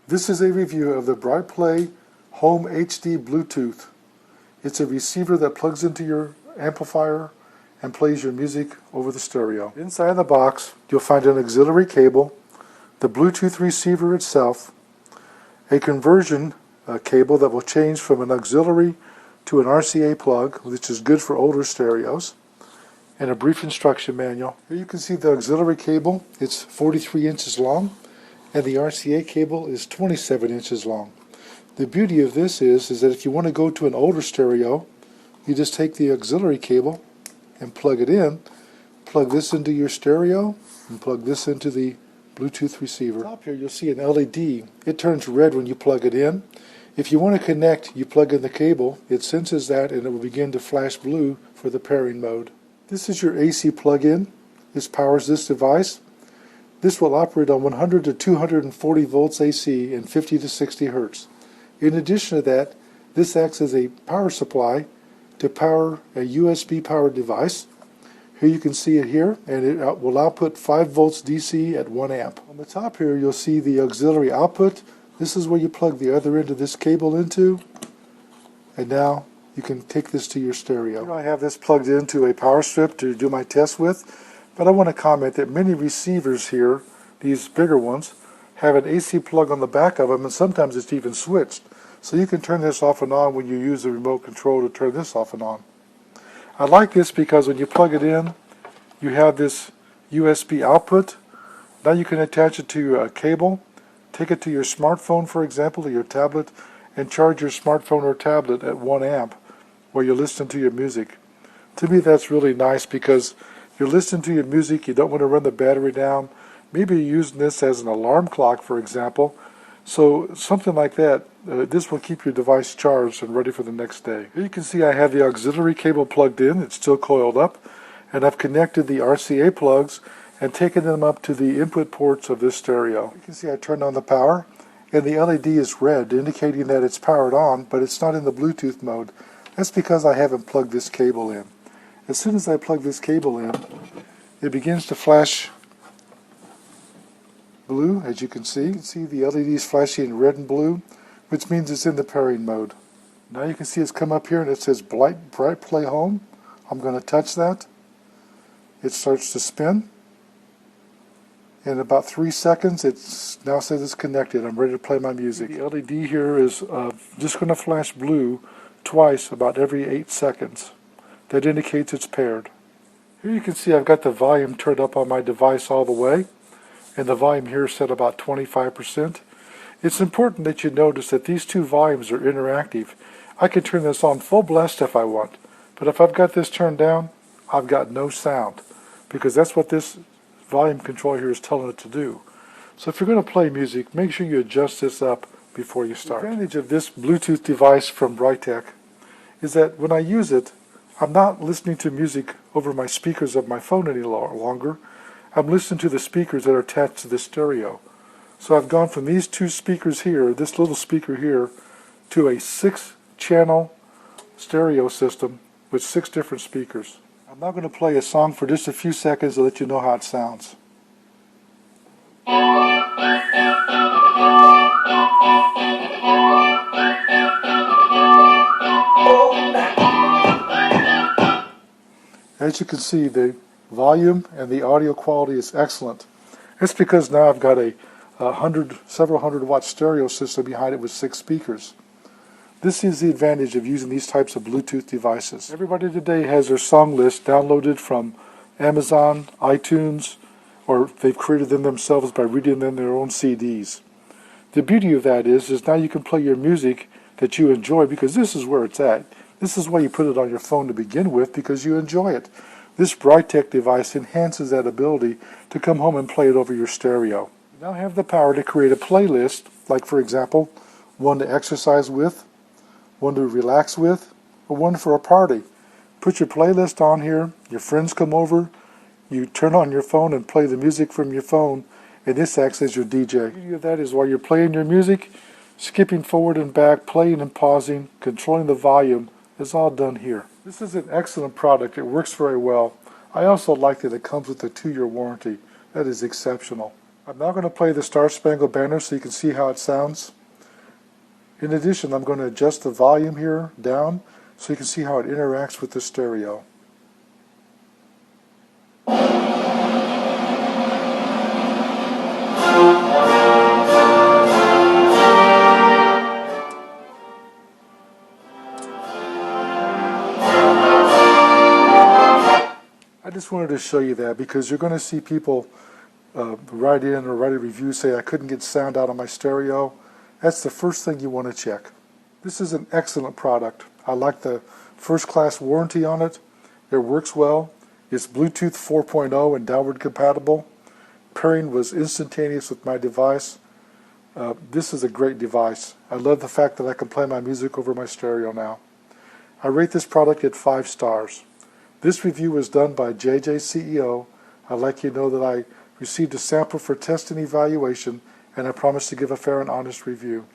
This is a review of the BrightPlay Home HD Bluetooth. It's a receiver that plugs into your amplifier and plays your music over the stereo. Inside the box, you'll find an auxiliary cable, the Bluetooth receiver itself, a conversion cable that will change from an auxiliary to an RCA plug, which is good for older stereos, and a brief instruction manual. Here you can see the auxiliary cable. It's 43 inches long, and the RCA cable is 27 inches long. The beauty of this is that if you want to go to an older stereo, you just take the auxiliary cable and plug it in, plug this into your stereo, and plug this into the Bluetooth receiver. Top here you'll see an LED. It turns red when you plug it in. If you want to connect, you plug in the cable, it senses that, and it will begin to flash blue for the pairing mode. This is your AC plug-in. This powers this device. This will operate on 100 to 240 volts AC and 50 to 60 hertz. In addition to that, this acts as a power supply to power a USB powered device. Here you can see it here, and it will output 5 volts DC at 1 amp. On the top here you'll see the auxiliary output. This is where you plug the other end of this cable into, and now you can take this to your stereo. Here I have this plugged into a power strip to do my test with. But I want to comment that many receivers here, these bigger ones, have an AC plug on the back of them, and sometimes it's even switched. So you can turn this off and on when you use the remote control to turn this off and on. I like this because when you plug it in, you have this USB output. Now you can attach it to a cable, take it to your smartphone, for example, or your tablet, and charge your smartphone or tablet at 1 amp while you're listening to your music. To me, that's really nice because you're listening to your music, you don't want to run the battery down. Maybe you're using this as an alarm clock, for example. So something like that, this will keep your device charged and ready for the next day. Here you can see I have the auxiliary cable plugged in. It's still coiled up. And I've connected the RCA plugs and taken them up to the input ports of this stereo. You can see I turned on the power, and the LED is red, indicating that it's powered on, but it's not in the Bluetooth mode. That's because I haven't plugged this cable in. As soon as I plug this cable in, it begins to flash blue, as you can see. You can see the LEDs flashing red and blue, which means it's in the pairing mode. Now you can see it's come up here and it says BrightPlay Home. I'm going to touch that. It starts to spin. In about 3 seconds, it now says it's connected. I'm ready to play my music. The LED here is just going to flash blue twice about every 8 seconds. That indicates it's paired. Here you can see I've got the volume turned up on my device all the way, and the volume here is set about 25%. It's important that you notice that these two volumes are interactive. I can turn this on full blast if I want, but if I've got this turned down, I've got no sound, because that's what this volume control here is telling it to do. So if you're going to play music, make sure you adjust this up before you start. The advantage of this Bluetooth device from Brightech is that when I use it, I'm not listening to music over my speakers of my phone any longer. I'm listening to the speakers that are attached to the stereo. So I've gone from these two speakers here, this little speaker here, to a 6-channel stereo system with 6 different speakers. I'm now going to play a song for just a few seconds to let you know how it sounds. As you can see, the volume and the audio quality is excellent. It's because now I've got a several hundred watt stereo system behind it with 6 speakers. This is the advantage of using these types of Bluetooth devices. Everybody today has their song list downloaded from Amazon, iTunes, or they've created them themselves by reading them their own CDs. The beauty of that is now you can play your music that you enjoy, because this is where it's at. This is why you put it on your phone to begin with, because you enjoy it. This Brightech device enhances that ability to come home and play it over your stereo. You now have the power to create a playlist, like for example, one to exercise with, one to relax with, or one for a party. Put your playlist on here, your friends come over, you turn on your phone and play the music from your phone, and this acts as your DJ. The beauty of that is while you're playing your music, skipping forward and back, playing and pausing, controlling the volume, is all done here. This is an excellent product. It works very well. I also like that it comes with a 2-year warranty. That is exceptional. I'm now going to play the Star Spangled Banner so you can see how it sounds. In addition, I'm going to adjust the volume here down so you can see how it interacts with the stereo. I just wanted to show you that because you're going to see people write in or write a review say I couldn't get sound out of my stereo. That's the first thing you want to check. This is an excellent product. I like the first class warranty on it. It works well. It's Bluetooth 4.0 and downward compatible. Pairing was instantaneous with my device. This is a great device. I love the fact that I can play my music over my stereo now. I rate this product at 5 stars. This review was done by JJ CEO. I'd like you to know that I received a sample for test and evaluation, and I promise to give a fair and honest review.